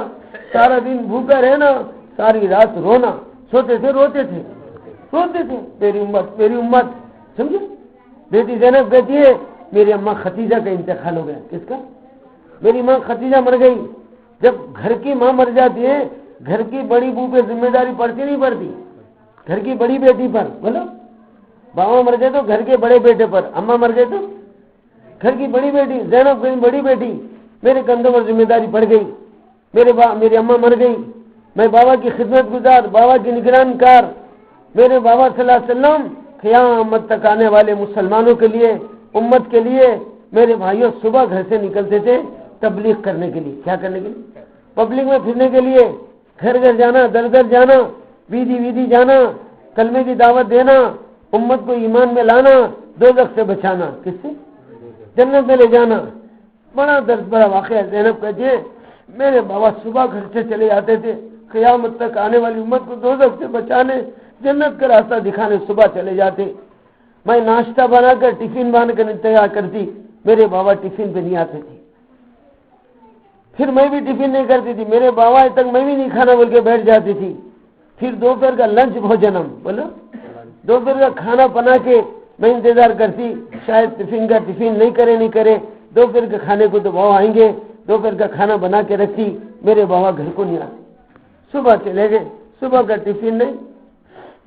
سارا دن بھوکا رہنا، ساری رات رونا. سوتے تھے، روتے تھے، روتے تھے. میری امت، میری امت. سمجھے؟ بیٹی زینب کہتی ہے میری اماں خدیجہ کا انتقال ہو گیا. کس کا؟ میری ماں خدیجہ مر گئی. جب گھر کی ماں مر جاتی ہے، گھر کی بڑی بہو پہ ذمہ داری پڑتی نہیں پڑتی؟ گھر کی بڑی بیٹی پر. بولو بابا مر گئے تو گھر کے بڑے بیٹے پر، اماں مر گئے تو گھر کی بڑی بیٹی. زینب گئی بڑی بیٹی، میرے کندھوں پر ذمہ داری پڑ گئی. میری اماں مر گئی، میں بابا کی خدمت گزار، بابا کی نگران کار. میرے بابا صلی اللہ علیہ وسلم قیامت تک آنے والے مسلمانوں کے لیے، امت کے لیے، میرے بھائیوں صبح گھر سے نکلتے تھے تبلیغ کرنے کے لیے. کیا کرنے کے لیے؟ پبلک میں پھرنے کے لیے. گھر گھر جانا، در در جانا، ویدی ویدی جانا، کلمے کی دعوت دینا، امت کو ایمان میں لانا، دوزخ سے بچانا. کس سے؟ جنت میں لے جانا. بڑا درد بڑا واقعہ. زینب کہتی ہے میرے بابا صبح گھر سے چلے جاتے تھے قیامت تک آنے والی امت کو دوزخ سے بچانے، جنت کا راستہ دکھانے صبح چلے جاتے. میں ناشتہ بنا کر ٹفن باندھ کر تیار کرتی، میرے بابا ٹفن پہ نہیں آتے تھے. پھر میں بھی ٹفن نہیں کرتی تھی، میرے بابا تک میں بھی نہیں کھانا بول کے بیٹھ جاتی تھی. پھر دوپہر کا لنچ بھوجنم، بولو دوپہر کا کھانا بنا کے میں انتظار کرتی، شاید ٹفن نہیں کرے. دوپہر کے کھانے کو تو بابا آئیں گے، دوپہر کا کھانا بنا کے رکھتی. میرے بابا گھر کو نہیں آتے. صبح چلے گئے، صبح کا ٹفن نہیں،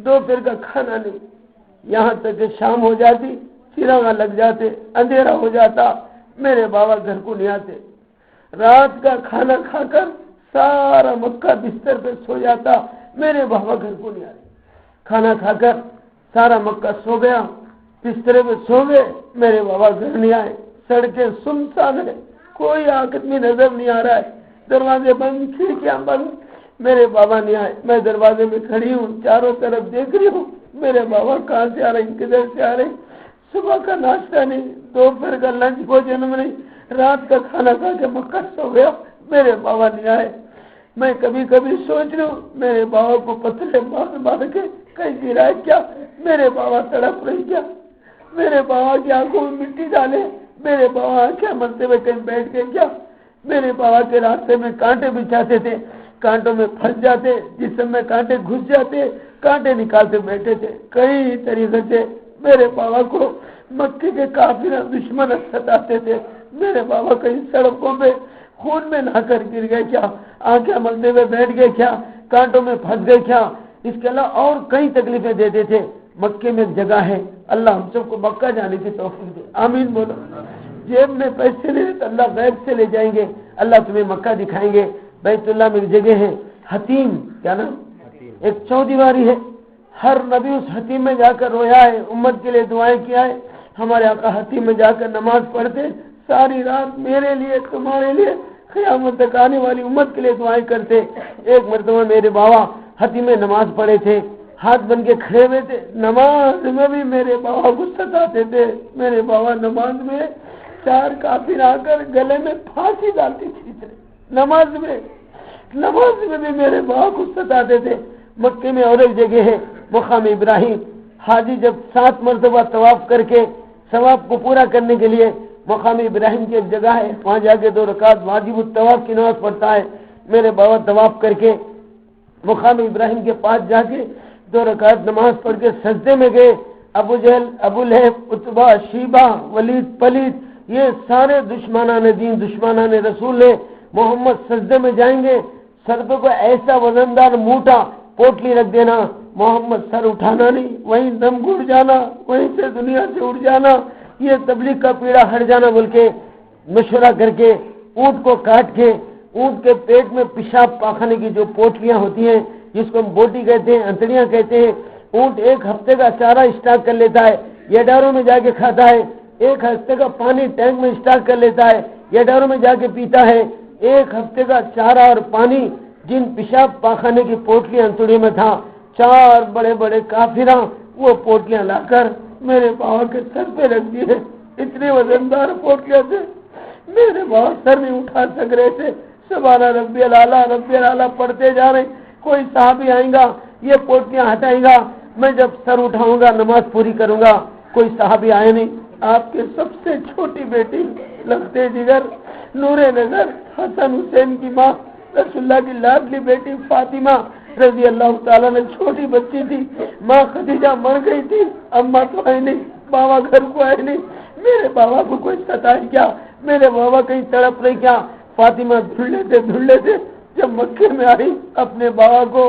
دوپہر کا کھانا نہیں. یہاں تک کہ شام ہو جاتی، چراغاں لگ جاتے، اندھیرا ہو جاتا. میرے بابا گھر کو نہیں آتے. رات کا کھانا کھا کر سارا مکہ بستر پہ سو جاتا, میرے بابا گھر کو نہیں آتے. کھانا کھا کر سارا مکہ سو گیا, بسترے پہ سو گئے, میرے بابا گھر نہیں آئے. سڑکیں سنسان ہے, کوئی آدمی نظر نہیں آ رہا ہے, دروازے بند, کھڑکیاں بند, میرے بابا نہیں آئے. میں دروازے میں کھڑی ہوں, چاروں طرف دیکھ رہی ہوں, میرے بابا کہاں سے آ رہے ہیں, کدھر سے آ رہے ہیں. صبح کا ناشتہ نہیں, دوپہر کا لنچ بھوجن نہیں, رات کا کھانا کھا کے مکہ سو گیا, میرے بابا نہیں آئے. میں کبھی کبھی سوچ رہی ہوں میرے بابا کو پتھرے مار مار کے کہیں گرائے کیا, میرے بابا تڑپ رہی کیا, میرے بابا کی آنکھوں میں مٹی ڈالے, میرے بابا آنکھیں ملتے ہوئے کہیں بیٹھ گئے کیا. میرے بابا کے راستے میں کانٹے بچھاتے تھے, کانٹوں میں پھنس جاتے, جسم میں کانٹے گھس جاتے, کانٹے نکالتے بیٹھے تھے. کئی طریقے سے میرے بابا کو مکے کے کافر دشمن ستاتے تھے. میرے بابا کہیں سڑکوں پہ خون میں نہا کر گر گئے کیا, آنکھیں ملتے ہوئے بیٹھ گئے کیا, کانٹوں میں پھنس گئے کیا. اس کے علاوہ اور کئی تکلیفیں دیتے تھے. مکے میں ایک جگہ ہے, اللہ ہم سب کو مکہ جانے کی توفیق دے, آمین بولو. جیب میں پیسے نہیں تو اللہ غیب سے لے جائیں گے, اللہ تمہیں مکہ دکھائیں گے. بیت اللہ میں ایک جگہ ہے حتیم, کیا نام, ایک چودیواری ہے. ہر نبی اس حتیم میں جا کر رویا ہے, امت کے لیے دعائیں کیا ہے. ہمارے آقا حتیم میں جا کر نماز پڑھتے, ساری رات میرے لیے, تمہارے لیے, قیامت تک آنے والی امت کے لیے دعائیں کرتے. ایک مرتبہ میرے بابا حتیم میں نماز پڑھے تھے, ہاتھ بن کے کھڑے ہوئے تھے. نماز میں بھی میرے بابا کو ستاتے تھے. میرے بابا نماز میں 4 کافر آ کر گلے میں پھانسی ڈالتی تھی. نماز میں بھی میرے بابا کو ستاتے تھے. مکے میں اور ایک جگہ ہے مقام ابراہیم. حاجی جب 7 مرتبہ طواف کر کے ثواب کو پورا کرنے کے لیے مقام ابراہیم کی ایک جگہ ہے, وہاں جا کے 2 رکعت واجب الطواف کی نماز پڑھتا ہے. میرے بابا طواف کر کے مقام ابراہیم کے پاس جا کے 2 رکعت نماز پڑھ کے سجدے میں گئے. ابو جہل, ابو لہب, عتبہ, شیبہ, ولید, پلید, یہ سارے دشمنان دین, دشمنان رسول نے محمد سجدے میں جائیں گے, سر پہ کوئی ایسا وزندار موٹا پوٹلی رکھ دینا, محمد سر اٹھانا نہیں, وہیں دم گھٹ جانا, وہیں سے دنیا سے اٹھ جانا, یہ تبلیغ کا پیڑا ہٹ جانا بول کے مشورہ کر کے اونٹ کو کاٹ کے, اونٹ کے پیٹ میں پیشاب پاخانے کی جو پوٹلیاں ہوتی ہیں جس کو ہم بوٹی کہتے ہیں, انتڑیاں کہتے ہیں, اونٹ 1 ہفتے کا چارہ اسٹاک کر لیتا ہے, یہ ڈاروں میں جا کے کھاتا ہے. 1 ہفتے کا پانی ٹینک میں اسٹاک کر لیتا ہے, یہ ڈاروں میں جا کے پیتا ہے. 1 ہفتے کا چارہ اور پانی جن پیشاب پاخانے کی پوٹلیاں انتڑی میں تھا, 4 بڑے بڑے کافراں وہ پوٹلیاں لا کر میرے بابا کے سر پہ رکھ دیے. اتنے وزندار پوٹلیاں تھے, میرے بابا سر نہیں اٹھا سک رہے تھے. سبحان ربی الاعلیٰ, ربی الاعلیٰ پڑھتے جا رہے. کوئی صحابی آئیں گا, یہ پوٹلیاں ہٹائیں گا, میں جب سر اٹھاؤں گا نماز پوری کروں گا. کوئی صحابی آئے نہیں. آپ کے سب سے چھوٹی بیٹی لختے جگر, نور نظر, حسن حسین کی ماں, رسول اللہ کی لاڈلی بیٹی فاطمہ رضی اللہ تعالیٰ نے چھوٹی بچی تھی. ماں خدیجہ مر گئی تھی, اماں تو آئی نہیں, بابا گھر کو آئے نہیں. میرے بابا کو کوئی ستائے کیا, میرے بابا کہیں تڑپ رہی کیا. فاطمہ دھڑ لیتے جب مکے میں آئی, اپنے بابا کو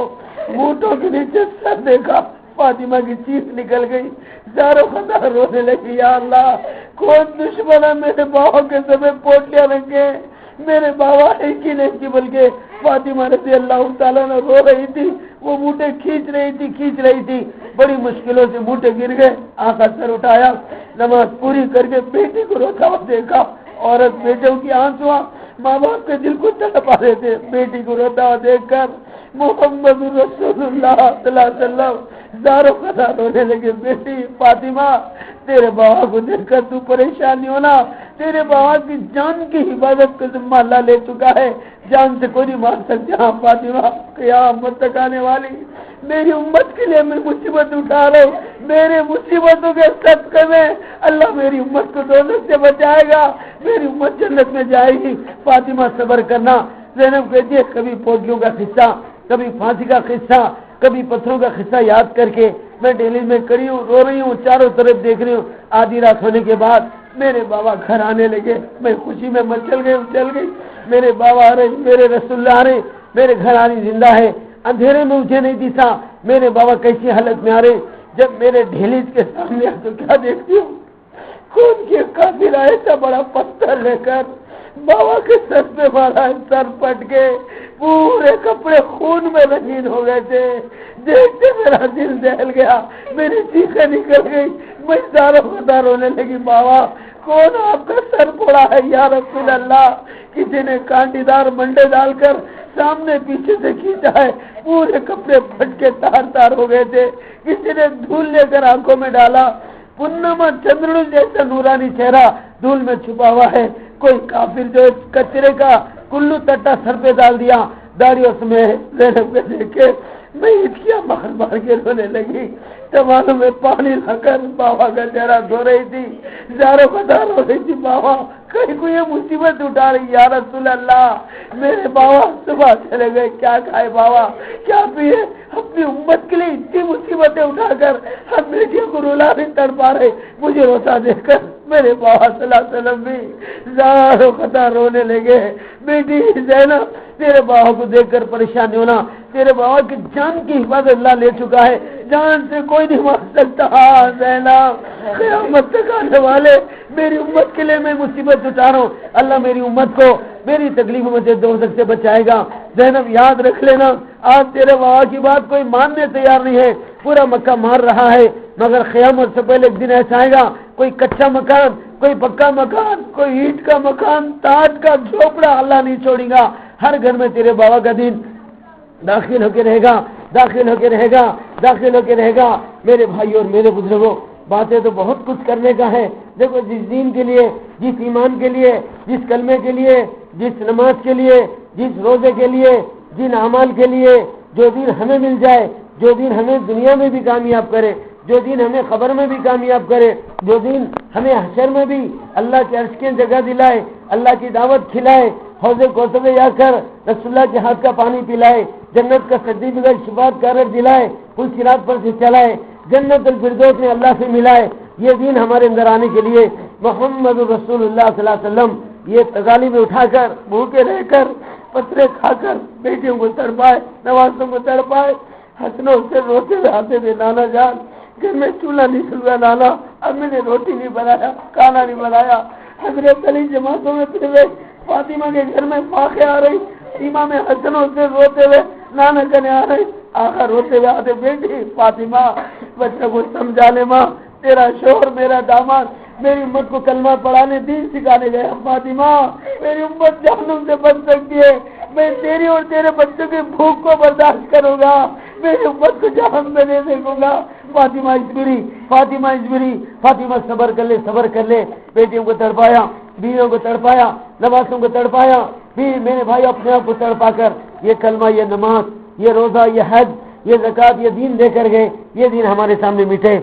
مونٹوں کے نیچے سر دیکھا, فاطمہ کی چیخ نکل گئی, زارو خدا رونے لگی, یا اللہ کون دشمن ہے میرے بابا کے سب پوٹلیاں رکھے. میرے بابا ایک ہی نہیں کی بلکہ فاطمہ رضی اللہ تعالیٰ نے رو رہی تھی, وہ بوٹے کھینچ رہی تھی. بڑی مشکلوں سے بوٹے گر گئے. آقا سر اٹھایا, نماز پوری کر کے بیٹی کو روتا ہوا دیکھا. عورت بیٹوں کی آنسو ماں باپ کے دل کو تڑپا رہے تھے. بیٹی کو روتا ہوا دیکھ کر محمد رسول اللہ صلی اللہ علیہ وسلم زارو خدا رونے لگے. بیٹی فاطمہ, تیرے بابا کو دیکھ کر تو پریشان نہیں ہونا, تیرے بابا کی جان کی حفاظت کا ذمہ اللہ لے چکا ہے, جان سے کوئی نہیں مار سکتا. ہاں فاطمہ, قیامت تک آنے والی میری امت کے لیے میں مصیبت اٹھا رہا ہوں. میرے مصیبتوں کے صدقے میں اللہ میری امت کو دوزخ سے بچائے گا, میری امت جنت میں جائے گی. فاطمہ صبر کرنا. زینب کہتی ہے کبھی پوٹلیوں کا قصہ, کبھی پھانسی کا قصہ, کبھی پتھروں کا قصہ یاد کر کے میں دہلی میں کڑی ہوں, رو رہی ہوں, چاروں طرف دیکھ رہی ہوں. آدھی رات ہونے کے بعد میرے بابا گھر آنے لگے. میں خوشی میں چل گئی. میرے بابا آ رہے, میرے رسول اللہ آ رہے, میرے گھر آنی زندہ ہے. اندھیرے میں مجھے نہیں دکھا میرے بابا کیسی حالت میں آ رہے. جب میرے ڈھیلیز کے سامنے تو کیا دیکھتی ہوں, خون کی قاتل ایسا بڑا پتھر لے کر بابا کے سر پہ مارا، سر پٹ کے پورے کپڑے خون میں رنگین ہو گئے تھے۔ دیکھتے میرا دل دہل گیا، میری چیخیں نکل گئی، میں داروں خدا رونے لگی۔ بابا کون آپ کا سر پھوڑا ہے یا رسول اللہ؟ کسی نے کانٹی دار منڈے ڈال کر سامنے پیچھے سے کھینچا ہے، پورے کپڑے پھٹ کے تار تار ہو گئے تھے۔ کسی نے دھول لے کر آنکھوں میں ڈالا، پورنما چندر جیسا نورانی چہرہ دھول میں چھپا ہوا ہے۔ کوئی کافر جو کچرے کا کلو تٹا سر پہ ڈال دیا، داڑھی اس میں زینب کے دیکھ کے میں اتکیا مار مار کے رونے لگی۔ تمانوں میں پانی لا کر بابا کا چہرہ دھو رہی تھی، زاروں کا رو رہی تھی۔ بابا کہیں کو یہ مصیبت اٹھا رہی یا رسول اللہ؟ میرے بابا صبح چلے گئے، کیا کھائے بابا، کیا پیے؟ اپنی امت کے لیے اتنی مصیبتیں اٹھا کر ہم بیٹیوں کو رلا نہیں تڑپا رہے۔ مجھے روتا دیکھ کر میرے بابا صلی اللہ علیہ وسلم بھی زاروں خطا رونے لگے۔ بیٹی زینب تیرے بابا کو دیکھ کر پریشان ہونا، تیرے بابا کی جان کی حفاظت اللہ لے چکا ہے، جان سے کوئی نہیں مار سکتا۔ زینب قیامت تک آنے والے میری امت کے لیے میں مصیبت اٹھا رہا ہوں، اللہ میری امت کو میری تکلیفوں میں سے دوزخ سے بچائے گا۔ زینب یاد رکھ لینا، آج تیرے بابا کی بات کوئی ماننے تیار نہیں ہے، پورا مکہ مار رہا ہے، مگر قیامت سے پہلے ایک دن ایسا آئے گا، کوئی کچا مکان، کوئی پکا مکان، کوئی اینٹ کا مکان، تاج کا جھوپڑا اللہ نہیں چھوڑے گا۔ ہر گھر میں تیرے بابا کا دین داخل ہو کے رہے گا، داخل ہو کے رہے گا، داخل ہو کے رہے گا۔ میرے بھائی اور میرے بزرگوں، باتیں تو بہت کچھ کرنے کا ہے۔ دیکھو جس دین کے لیے، جس ایمان کے لیے، جس کلمے کے لیے، جس نماز کے لیے، جس روزے کے لیے، جن اعمال کے لیے جو دین ہمیں مل جائے، جو دین ہمیں دنیا میں بھی کامیاب کرے، جو دین ہمیں خبر میں بھی کامیاب کرے، جو دین ہمیں حشر میں بھی اللہ کے عرش کی جگہ دلائے، اللہ کی دعوت کھلائے، حوض کوثر میں جا کر رسول اللہ کے ہاتھ کا پانی پلائے، جنت کا سرٹیفکیٹ شفاعت کا رد دلائے، پل صراط پر سے چلائے، جنت الفردوس میں اللہ سے ملائے، یہ دین ہمارے اندر آنے کے لیے محمد رسول اللہ صلی اللہ علیہ وسلم یہ تغالیب اٹھا کر، بھوکے رہ کر، پتھرے کھا کر بیٹیوں کو تڑپائے، نوازوں کو تڑپائے، ہنسنوں سے روتے ہوئے آتے تھے، نانا جان گھر میں چولہا نہیں چلتا، نانا اب میں نے روٹی نہیں بنایا، کھانا نہیں بنایا۔ حضرت علی جماعتوں میں پھر فاطمہ کے گھر میں فاقے آ رہی، امام حسنوں سے روتے ہوئے نانا کنے آ رہے، آخر روتے ہوئے آتے، بیٹی فاطمہ بچوں کو سمجھا لے، ماں تیرا شوہر میرا داماد میری امت کو کلمہ پڑھانے دین سکھانے گئے، فاطمہ میری امت جہنم سے بچ سکتی ہے، میں تیری اور تیرے بچوں کی بھوک کو برداشت کروں گا، میری امت کو جہنم میں نہیں دیکھوں گا۔ فاطمہ اصبری، فاطمہ اصبری، فاطمہ صبر کر لے، صبر کر لے۔ بیٹیوں کو تڑپایا، بیویوں کو تڑپایا، نوازوں کو تڑپایا، بھی میرے بھائی اپنے آپ کو تڑپا کر یہ کلمہ، یہ نماز، یہ روزہ، یہ حج، یہ زکوٰۃ، یہ دین دے کر گئے، یہ دین ہمارے سامنے مٹے۔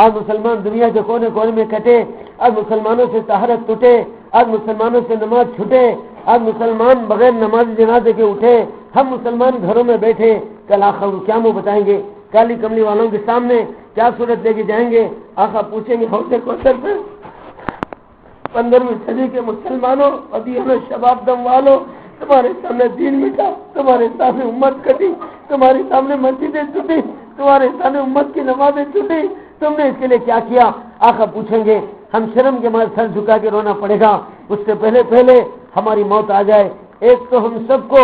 آج مسلمان دنیا کے کونے کونے میں کٹے، آج مسلمانوں سے طہارت ٹوٹے، آج مسلمانوں سے نماز چھوٹے، آج مسلمان بغیر نماز جنازے کے اٹھے، ہم مسلمان گھروں میں بیٹھے، کل آخر کیا منہ بتائیں گے؟ کالی کملی والوں کے سامنے کیا صورت لے کے جائیں گے؟ آخر پوچھیں گے حوض کوثر پہ 15ویں صدی کے مسلمانوں، ابھی ہمیں شباب دم والوں، تمہارے سامنے دین مٹا، تمہارے سامنے امت کٹی، تمہارے سامنے مسجدیں ٹوٹی، تمہارے سامنے امت کی نمازیں ٹوٹی، تم نے اس کے لیے کیا کیا؟ آخر پوچھیں گے، ہم شرم کے مارے سر جھکا کے رونا پڑے گا، اس سے پہلے ہماری موت آ جائے۔ ایک تو ہم سب کو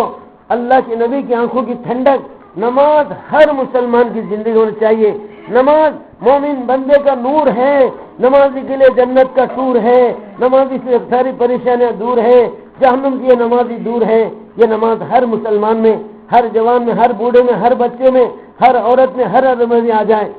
اللہ کے نبی کی آنکھوں کی ٹھنڈک، نماز ہر مسلمان کی زندگی ہونی چاہیے۔ نماز مومن بندے کا نور ہے، نمازی کے لیے جنت کا ٹور ہے، نمازی سے ساری پریشانیاں دور ہے، جہنم کی یہ نمازی دور ہے۔ یہ نماز ہر مسلمان میں، ہر جوان میں، ہر بوڑھے میں، ہر بچے میں، ہر عورت میں، ہر آدمی میں آ جائے۔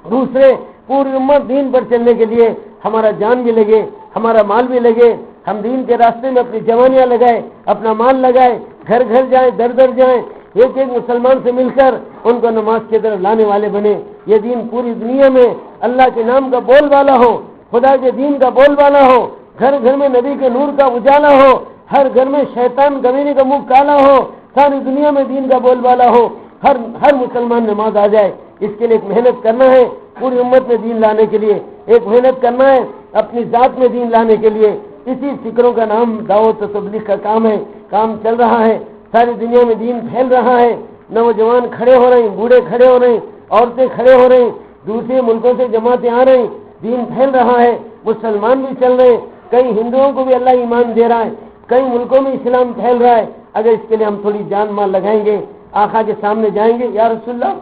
دوسرے پوری امت دین پر چلنے کے لیے ہمارا جان بھی لگے، ہمارا مال بھی لگے، ہم دین کے راستے میں اپنی جوانیاں لگائے، اپنا مال لگائے، گھر گھر جائیں، در در جائیں، ایک ایک مسلمان سے مل کر ان کو نماز کی طرف لانے والے بنے۔ یہ دین پوری دنیا میں اللہ کے نام کا بول والا ہو، خدا کے دین کا بول والا ہو، گھر گھر میں نبی کے نور کا اجالا ہو، ہر گھر میں شیطان کمینے کا منہ کالا ہو، ساری دنیا میں دین کا بول والا ہو، ہر مسلمان نماز آ جائے۔ اس کے لیے ایک محنت کرنا ہے، پوری امت میں دین لانے کے لیے ایک محنت کرنا ہے، اپنی ذات میں دین لانے کے لیے۔ اسی فکروں کا نام دعوت و تبلیغ کا کام ہے، کام چل رہا ہے، ساری دنیا میں دین پھیل رہا ہے، نوجوان کھڑے ہو رہے ہیں، بوڑھے کھڑے ہو رہے ہیں، عورتیں کھڑے ہو رہے ہیں، دوسرے ملکوں سے جماعتیں آ رہی، دین پھیل رہا ہے۔ مسلمان بھی چل رہے ہیں، کئی ہندوؤں کو بھی اللہ ایمان دے رہا ہے، کئی ملکوں میں اسلام پھیل رہا ہے۔ اگر اس کے لیے ہم تھوڑی جان مال لگائیں گے، آقا کے سامنے جائیں گے، یا رسول اللہ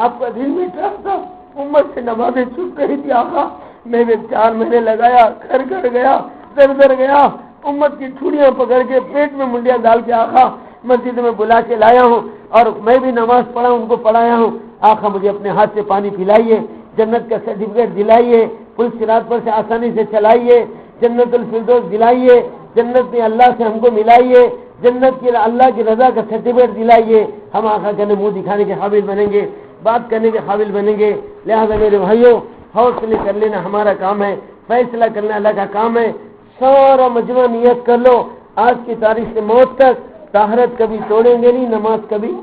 آپ کا دل بھی ٹھیک تھا، امت سے نمازیں چھپ رہی تھی آقا، میں نے 4 مہینے لگایا، گھر گھر گیا، در گیا، امت کی ٹھوڑیاں پکڑ کے پیٹ میں منڈیاں ڈال کے آقا مسجد میں بلا کے لایا ہوں، اور میں بھی نماز پڑھا، ان کو پڑھایا ہوں، آقا مجھے اپنے ہاتھ سے پانی پلائیے، جنت کا سرٹیفکیٹ دلائیے، پل صراط پر سے آسانی سے چلائیے، جنت الفردوس دلائیے، جنت میں اللہ سے ہم کو ملائیے، جنت کی اللہ کی رضا کا سرٹیفکیٹ دلائیے، ہم آقا کے منہ دکھانے کے قابل بنیں گے، بات کرنے کے قابل بنیں گے۔ لہذا میرے بھائیوں، حوصلے کر لینا ہمارا کام ہے، فیصلہ کرنا اللہ کا کام ہے۔ سارا مجمع نیت کر لو، آج کی تاریخ سے موت تک طہارت کبھی توڑیں گے نہیں، نماز کبھی،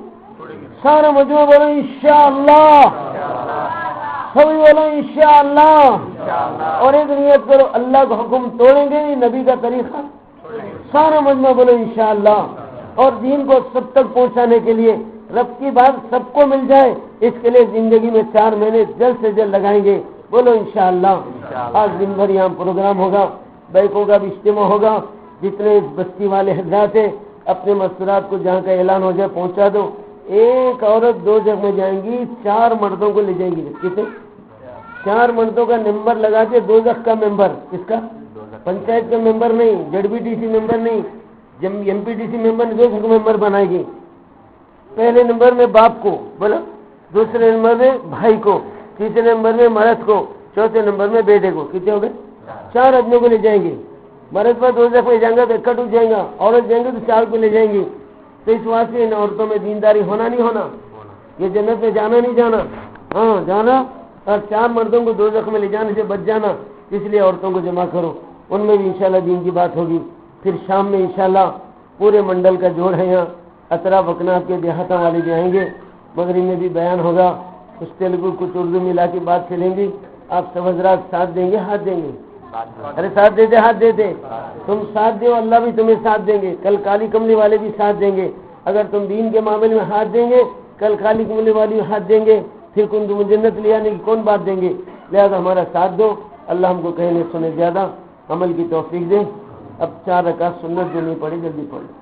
سارا مجمع بولو انشاءاللہ، سبھی بولو انشاءاللہ، اور ایک نیت کرو اللہ کا حکم توڑیں گے نہیں، نبی کا طریقہ، سارا مجمع بولو انشاءاللہ۔ اور دین کو سب تک پہنچانے کے لیے رب کی بات سب کو مل جائے، اس کے لیے زندگی میں 4 مہینے جلد سے جلد لگائیں گے، بولو انشاءاللہ۔ آج دن بھر یہاں پروگرام ہوگا، بیکوں کا بھی اجتماع ہوگا، جتنے بستی والے حضرات ہیں اپنے مستورات کو جہاں کا اعلان ہو جائے پہنچا دو۔ ایک عورت 2 جگہ میں جائیں گی، 4 مردوں کو لے جائیں گی، کتنے؟ 4 مردوں کا نمبر لگا کے دوزخ کا ممبر، کس کا؟ پنچایت کا ممبر نہیں، ZBTC ممبر نہیں، MPTC ممبر نہیں، دوزخ ممبر بنائے گی۔ پہلے نمبر میں باپ کو بولو، دوسرے نمبر میں بھائی کو، تیسرے نمبر میں مرد کو، چوتھے نمبر میں بیٹے کو، کتنے ہو گئے؟ 4 آدمیوں کو لے جائیں گے۔ مرد پر دوزخ میں جائیں گا تو اکٹھ ہو جائیں گا، عورت جائیں گے تو 4 کو لے جائیں گی۔ تو اس واسطے ان عورتوں میں دینداری ہونا نہیں ہونا، یہ جنت میں جانا نہیں جانا، ہاں جانا، اور 4 مردوں کو دوزخ میں لے جانے سے بچ جانا، اس لیے عورتوں کو جمع کرو، ان میں بھی انشاءاللہ دین کی بات ہوگی۔ پھر شام میں انشاءاللہ پورے منڈل کا جوڑ ہے، یہاں اطراف اکناف کے دیہاتوں والے بھی آئیں گے، مغرب میں بھی بیان ہوگا، کچھ تیلگو کچھ اردو ملا کے بات چلیں گی۔ آپ سب حضرات ساتھ دیں گے، ہاتھ دیں گے؟ ارے ساتھ دیتے، ہاتھ دیتے، تم ساتھ دو، اللہ بھی تمہیں ساتھ دیں گے، کل کالی کملی والے بھی ساتھ دیں گے۔ اگر تم دین کے معاملے میں ہاتھ دیں گے، کل کالی کملی والے بھی ہاتھ دیں گے، پھر تم جنت لے آنے کی کون بات دیں گے؟ لہذا ہمارا ساتھ دو، اللہ ہم کو کہنے سنے زیادہ عمل کی توفیق دے۔ اب 4 رکعت سنت جو نہیں پڑھی جلدی پڑھ لو۔